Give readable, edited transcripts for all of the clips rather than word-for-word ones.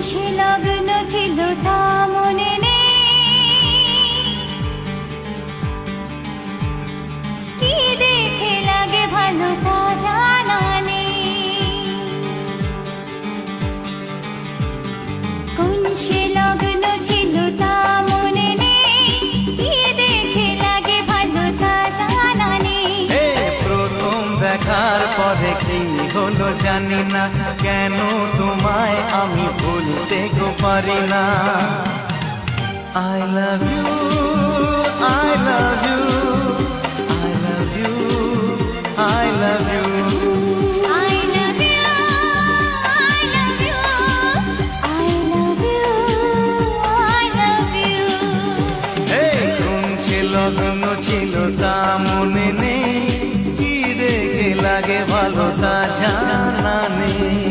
সে লগ্ন ছিল তা মনে নেই, কি দেখে লাগে ভালো তা জানা নেই। কোন সে লগ্ন ছিল তা মনে নেই, কি দেখে লাগে ভালো তা জানা নেই। প্রথম দেখার পরে কি হলো জানি না, কেন তোমায় আমি ভুলতে গো পারি না। I love you, I love you, I love you, I love you, I love you, I love you, I love you, I love you. কোন সে লগ্ন ছিল তা মনে নেই, কি দেখে লাগে ভালো তা জানা নেই।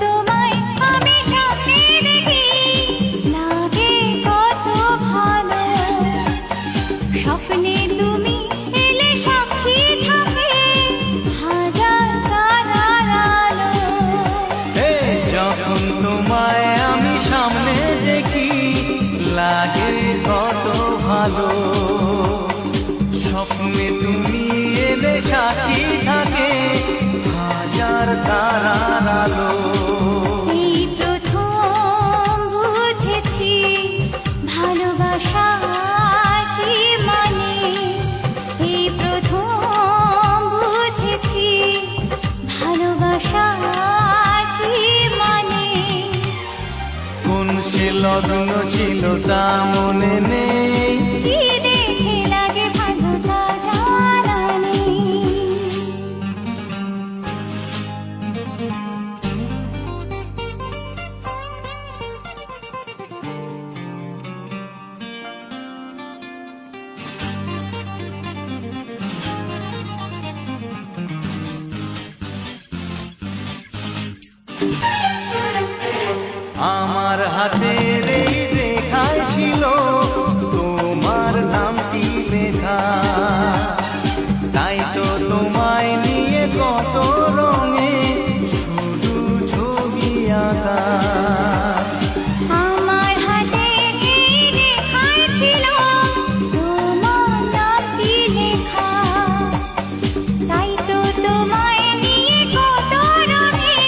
তোমায় আমি স্বপ্নে দেখি, লাগে কত ভালো। স্বপ্নে তুমি এলে সাক্ষী থাকে হাজার তারার আলো। যখন তোমায় আমি সামনে দেখি লাগে কত ভালো। স্বপ্নে তুমি এলে সাক্ষী থাকে হাজার তারার আলো। এই প্রথম বুঝেছি ভালোবাসা কি মানে, এই প্রথম বুঝেছি ভালোবাসা কি মানে। কোন সে লগ্ন ছিল তা মনে নেই, কি দেখে লাগে ভালো তা জানা নেই। আমার হাতের এই রেখায় ছিল তোমার নামটি লেখা। তাই তো তোমায় নিয়ে কত রঙে শুধু ছবি আঁকা। আমার হাতে এই রেখায় ছিল তোমার নামটি লেখা, তাই তো তোমায় নিয়ে কত রঙে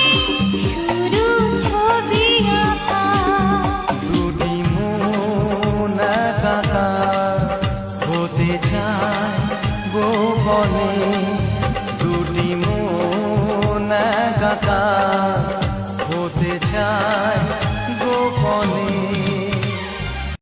শুরু ছবি আঁকা। দুটি মন একাকা হতে চায় গোপনে, দুটি মন একাকা